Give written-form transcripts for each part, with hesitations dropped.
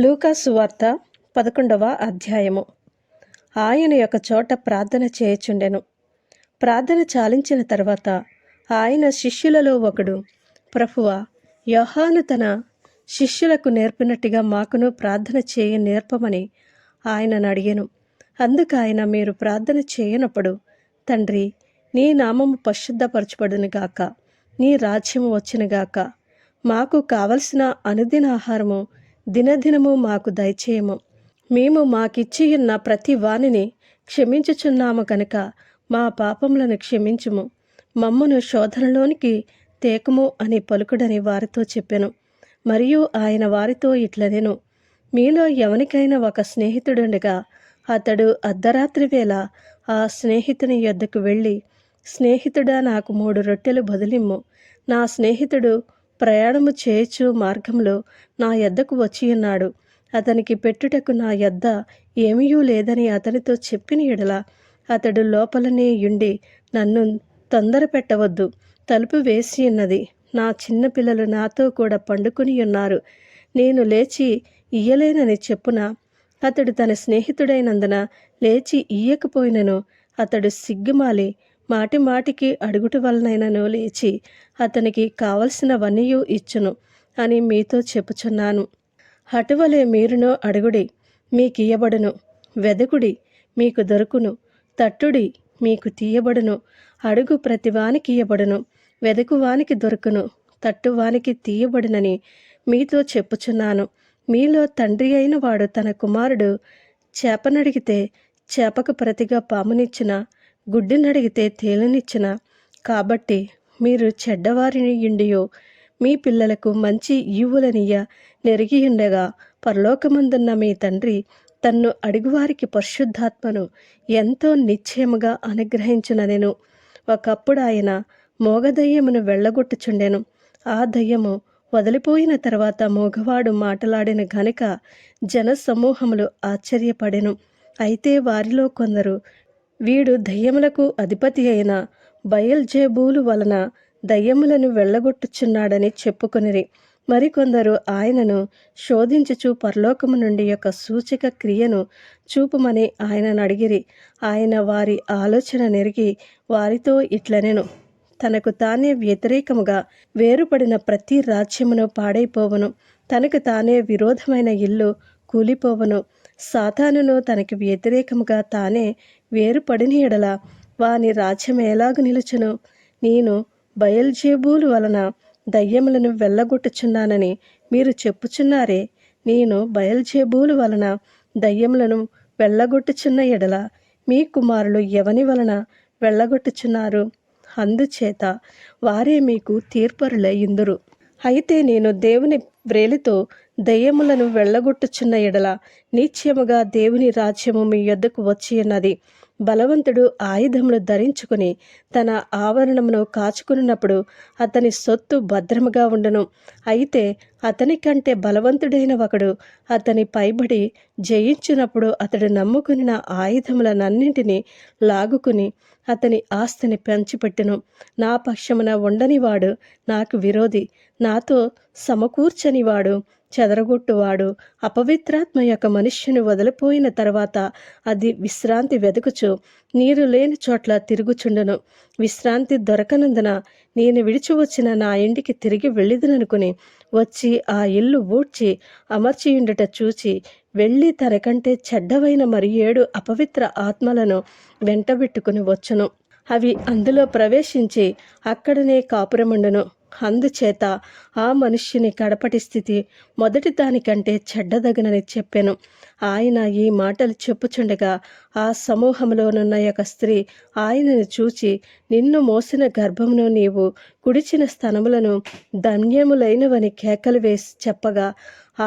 లూకా సువార్త 11వ అధ్యాయము. ఆయన యొక్క చోట ప్రార్థన చేయుచుండెను. ప్రార్థన చాలించిన తర్వాత ఆయన శిష్యులలో ఒకడు, ప్రభువా, యోహాను తన శిష్యులకు నేర్పినట్టుగా మాకును ప్రార్థన చేయ నేర్పమని ఆయనను అడిగెను. అందుకు ఆయన, మీరు ప్రార్థన చేయనప్పుడు, తండ్రి, నీ నామము పరిశుద్ధపరచబడునుగాక, నీ రాజ్యము వచ్చునుగాక, మాకు కావలసిన అనుదిన ఆహారము దినదినము మాకు దయచేయము, మేము మాకిచ్చియున్న ప్రతి వానిని క్షమించుచున్నాము కనుక మా పాపములను క్షమించుము, మమ్మను శోధనలోనికి తేకము అని పలుకుడని వారితో చెప్పెను. మరియు ఆయన వారితో ఇట్లనెను, మీలో ఎవనికైనా ఒక స్నేహితుడుండగా అతడు అర్ధరాత్రి వేళ ఆ స్నేహితుని యొద్దకు వెళ్ళి, స్నేహితుడా, నాకు 3 రొట్టెలు బదులిమ్ము, నా స్నేహితుడు ప్రయాణము చేయుచు మార్గంలో నా యొద్దకు వచ్చియున్నాడు, అతనికి పెట్టుటకు నా యొద్ద ఏమీయూ లేదని అతనితో చెప్పిన ఎడల, అతడు లోపలనే యుండి, నన్ను తొందర పెట్టవద్దు, తలుపు వేసి ఉన్నది, నా చిన్నపిల్లలు నాతో కూడా పండుకొని ఉన్నారు, నేను లేచి ఇయ్యలేనని చెప్పున, అతడు తన స్నేహితుడైనందున లేచి ఇయ్యకపోయినను, అతడు సిగ్గుమాలి మాటి మాటికి అడుగుట వలనైనను లేచి అతనికి కావలసినవన్నీ ఇచ్చును అని మీతో చెప్పుచున్నాను. అటువలే మీరును అడుగుడి, మీకియ్యబడును, వెదకుడి, మీకు దొరుకును, తట్టుడి, మీకు తీయబడును, అడుగు ప్రతివానికి ఇయ్యబడును, వెదకువానికి దొరుకును, తట్టువానికి తీయబడునని మీతో చెప్పుచున్నాను. మీలో తండ్రి అయిన వాడు తన కుమారుడు చేపనడిగితే చేపకు ప్రతిగా పామునిచ్చిన, గుడ్డినడిగితే తేలునిచ్చిన, కాబట్టి మీరు చెడ్డవారిని యుండియో మీ పిల్లలకు మంచి ఈవులనియ్య నెరిగియుండగా, పరలోకమందున్న మీ తండ్రి తన్ను అడుగువారికి పరిశుద్ధాత్మను ఎంతో నిశ్చయముగా అనుగ్రహించుననెను. ఒకప్పుడు ఆయన మోగదయ్యమును వెళ్ళగొట్టుచుండెను. ఆ దయ్యము వదిలిపోయిన తర్వాత మోగవాడు మాటలాడిన గనుక జనసమూహములు ఆశ్చర్యపడెను. అయితే వారిలో కొందరు, వీడు దయ్యములకు అధిపతి అయిన బయల్జెబూలు వలన దయ్యములను వెళ్ళగొట్టుచున్నాడని చెప్పుకొనిరి. మరికొందరు ఆయనను శోధించుచు పరలోకము నుండి ఒక సూచక క్రియను చూపుమని ఆయనను అడిగిరి. ఆయన వారి ఆలోచన నెరిగి వారితో ఇట్లనెను, తనకు తానే వ్యతిరేకముగా వేరుపడిన ప్రతి రాజ్యమును పాడైపోవును, తనకు తానే విరోధమైన ఇల్లు కూలిపోవును. సాతానును తనకి వ్యతిరేకముగా తానే వేరుపడిన ఎడల వాని రాజ్యం ఎలాగు నిలుచును? నేను బయల్జెబూలు వలన దయ్యములను వెళ్ళగొట్టుచున్నానని మీరు చెప్పుచున్నారే, నేను బయల్జెబూలు వలన దయ్యములను వెళ్ళగొట్టుచున్న ఎడల మీ కుమారులు ఎవని వలన వెళ్ళగొట్టుచున్నారు? అందుచేత వారే మీకు తీర్పరులై యుందురు. అయితే నేను దేవుని వ్రేలితో దయ్యములను వెళ్ళగొట్టుచున్న ఎడల నిశ్చయముగా దేవుని రాజ్యము మీ యొద్దకు వచ్చి ఉన్నది. బలవంతుడు ఆయుధములు ధరించుకుని తన ఆవరణమును కాచుకున్నప్పుడు అతని సొత్తు భద్రముగా ఉండును. అయితే అతని కంటే బలవంతుడైన ఒకడు అతని పైబడి జయించినప్పుడు అతడు నమ్ముకుని ఆయుధములనన్నింటినీ లాగుకుని అతని ఆస్తిని పంచిపెట్టును. నా పక్షమున ఉండనివాడు నాకు విరోధి, నాతో సమకూర్చనివాడు చెదరగొట్టువాడు. అపవిత్రాత్మ యొక్క మనుష్యుని వదిలిపోయిన తర్వాత అది విశ్రాంతి వెదుకుచు నీరు లేని చోట్ల తిరుగుచుండును. విశ్రాంతి దొరకనందున నేను విడిచి వచ్చిన నా ఇంటికి తిరిగి వెళ్ళిదననుకుని వచ్చి ఆ ఇల్లు ఊడ్చి అమర్చియుండుట చూచి వెళ్ళి తనకంటే చెడ్డవైన మరి 7 అపవిత్ర ఆత్మలను వెంటబెట్టుకుని వచ్చును. అవి అందులో ప్రవేశించి అక్కడనే కాపురముండును. అందుచేత ఆ మనుష్యుని కడపటి స్థితి మొదటి దానికంటే చెడ్డదగనని చెప్పెను. ఆయన ఈ మాటలు చెప్పుచుండగా ఆ సమూహంలోనున్న ఒక స్త్రీ ఆయనను చూచి, నిన్ను మోసిన గర్భమును నీవు కుడిచిన స్తనములను ధన్యములైనవని కేకలు వేసి చెప్పగా,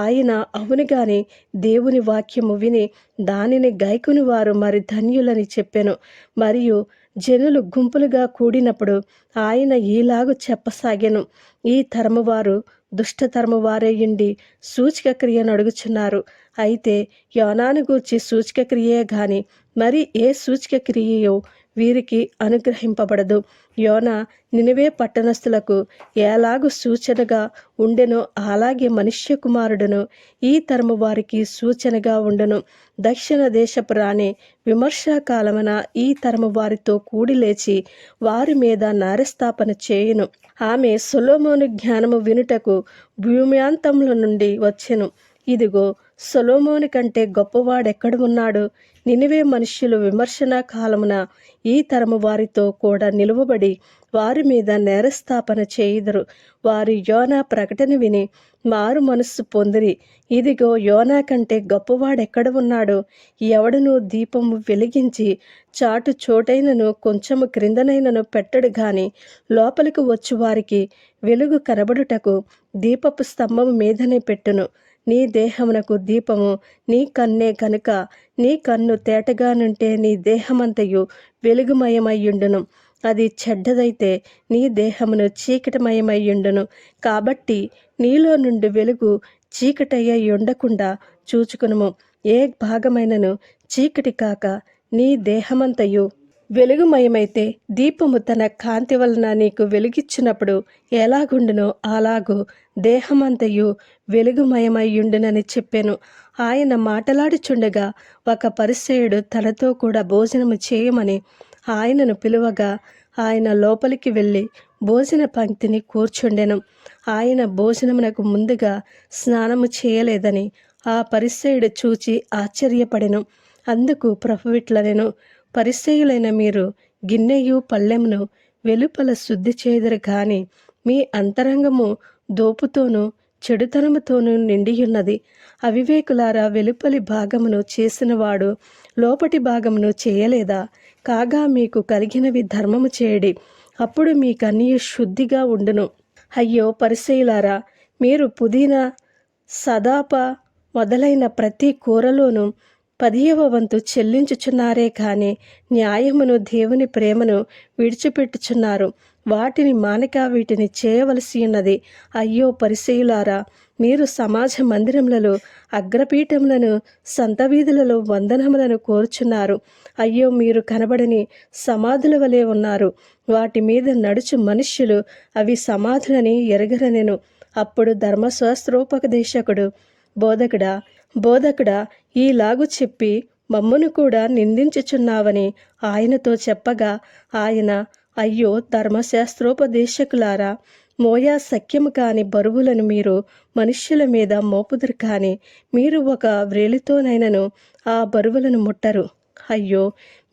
ఆయన అవును గాని దేవుని వాక్యము విని దానిని గైకుని వారు మరి ధన్యులని చెప్పెను. మరియు జనులు గుంపులుగా కూడినప్పుడు ఆయన ఈలాగు చెప్పసాగెను, ఈ తరము వారు దుష్టతరము వారే యుండి సూచక క్రియను అడుగుచున్నారు. అయితే యోనాను గూర్చి సూచక క్రియే గాని మరి ఏ సూచక క్రియయో వీరికి అనుగ్రహింపబడదు. యోనా నినివే పట్టణస్థులకు ఎలాగు సూచనగా ఉండెనో అలాగే మనుష్య కుమారుడును ఈ తరము వారికి సూచనగా ఉండును. దక్షిణ దేశపు రాణి విమర్శాకాలమున ఈ తరము వారితో కూడి లేచి వారి మీద నేరస్థాపన చేయును. ఆమె సొలొమోను జ్ఞానము వినుటకు భూమ్యాంతముల నుండి వచ్చెను. ఇదిగో, సొలొమోను కంటే గొప్పవాడెక్కడ ఉన్నాడు? నినివే మనుష్యులు విమర్శన కాలమున ఈ తరము వారితో కూడా నిలువబడి వారి మీద నేరస్థాపన చేయుదురు. వారు యోనా ప్రకటన విని మారు మనస్సు పొందిరి. ఇదిగో, యోనా కంటే గొప్పవాడెక్కడ ఉన్నాడు? ఎవడును దీపము వెలిగించి చాటు చోటైనను కొంచెము క్రిందనైనను పెట్టడు గాని లోపలికి వచ్చు వారికి వెలుగు కనబడుటకు దీపపు స్తంభము మీదనే పెట్టును. నీ దేహమునకు దీపము నీ కన్నే కనుక నీ కన్ను తేటగానుంటే నీ దేహమంతయు వెలుగుమయమయ్యుండును. అది చెడ్డదైతే నీ దేహమును చీకటిమయమయ్యుండును. కాబట్టి నీలో నుండి వెలుగు చీకటయ్య ఉండకుండా చూచుకునుము. ఏ భాగమైనను చీకటి కాక నీ దేహమంతయు వెలుగుమయమైతే దీపము తన కాంతి వలన నీకు వెలుగిచ్చినప్పుడు ఎలాగుండునో అలాగూ దేహమంతయు వెలుగుమయమయ్యుండునని చెప్పాను. ఆయన మాటలాడుచుండగా ఒక పరిసయ్యుడు తనతో కూడా భోజనము చేయమని ఆయనను పిలువగా ఆయన లోపలికి వెళ్ళి భోజన పంక్తిని కూర్చుండెను. ఆయన భోజనమునకు ముందుగా స్నానము చేయలేదని ఆ పరిసయ్యుడు చూచి ఆశ్చర్యపడెను. అందుకు ప్రభువిట్లనెను, పరిసయ్యులైన మీరు గిన్నెయు పళ్ళెమును వెలుపల శుద్ధి చేయుదురు గాని మీ అంతరంగము దోపుతోనూ చెడుతనముతోనూ నిండియున్నది. అవివేకులారా, వెలుపలి భాగమును చేసినవాడు లోపటి భాగమును చేయలేదా? కాగా మీకు కలిగినవి ధర్మము చేయడి, అప్పుడు మీకన్నీ శుద్ధిగా ఉండును. అయ్యో పరిసయ్యులారా, మీరు పుదీనా, సదాప మొదలైన ప్రతి కూరలోనూ 10వ వంతు చెల్లించుచున్నారే కానీ న్యాయమును దేవుని ప్రేమను విడిచిపెట్టుచున్నారు. వాటిని మానక వీటిని చేయవలసి ఉన్నది. అయ్యో పరిసయ్యులారా, మీరు సమాజ మందిరములలో అగ్రపీఠములను సంత వీధులలో వందనములను కోరుచున్నారు. అయ్యో, మీరు కనబడని సమాధుల వలె ఉన్నారు. వాటి మీద నడుచు మనుష్యులు అవి సమాధులని ఎరగరనెను. అప్పుడు ధర్మశాస్త్రోపదేశకుడు బోధకుడా ఈలాగు చెప్పి మమ్మును కూడా నిందించుచున్నావని ఆయనతో చెప్పగా ఆయన, అయ్యో ధర్మశాస్త్రోపదేశకులారా, మోయా సఖ్యము కాని బరువులను మీరు మనుష్యుల మీద మోపుదురు కానీ మీరు ఒక వ్రేలితోనైనను ఆ బరువులను ముట్టరు. అయ్యో,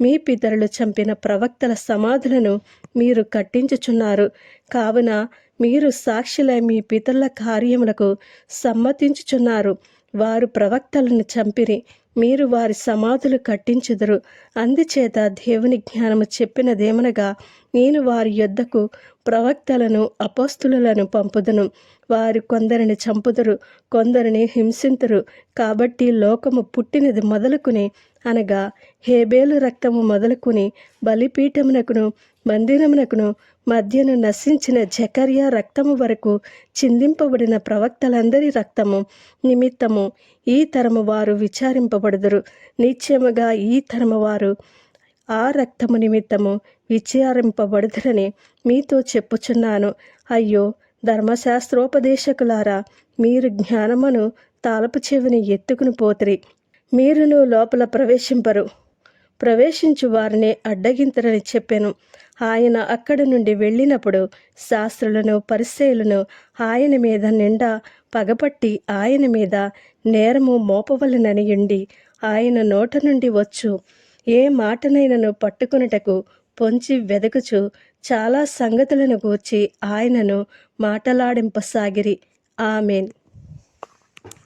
మీ పితరులు చంపిన ప్రవక్తల సమాధులను మీరు కట్టించుచున్నారు. కావున మీరు సాక్షులై మీ పితరుల కార్యములకు సమ్మతించుచున్నారు. వారు ప్రవక్తలను చంపిరి, మీరు వారి సమాధులు కట్టించుదురు. అందుచేత దేవుని జ్ఞానము చెప్పినదేమనగా, నేను వారి యొద్దకు ప్రవక్తలను అపోస్తులను పంపుదును. వారు కొందరిని చంపుదురు, కొందరిని హింసింతురు. కాబట్టి లోకము పుట్టినది మొదలుకుని అనగా హేబేలు రక్తము మొదలుకుని బలిపీఠమునకును మందిరమునకును మధ్యను నశించిన జకర్యా రక్తము వరకు చిందింపబడిన ప్రవక్తలందరి రక్తము నిమిత్తము ఈ తరము వారు విచారింపబడుదురు. నిశ్చయముగా ఈ తరము వారు ఆ రక్తము నిమిత్తము విచారింపబడుదురని మీతో చెప్పుచున్నాను. అయ్యో ధర్మశాస్త్రోపదేశకులారా, మీరు జ్ఞానమును తాళపు చెవిని ఎత్తుకుని పోతిరి. మీరును లోపల ప్రవేశించు వారిని అడ్డగింతరని చెప్పెను. ఆయన అక్కడి నుండి వెళ్ళినప్పుడు శాస్త్రులను పరిసయ్యులను ఆయన మీద నిండా పగపట్టి ఆయన మీద నేరము మోపవలెనని ఉండి ఆయన నోట నుండి వచ్చు ఏ మాటనైనను పట్టుకొనుటకు పొంచి వెదకుచు చాలా సంగతులను గూర్చి ఆయనను మాటలాడింపసాగిరి. ఆమేన్.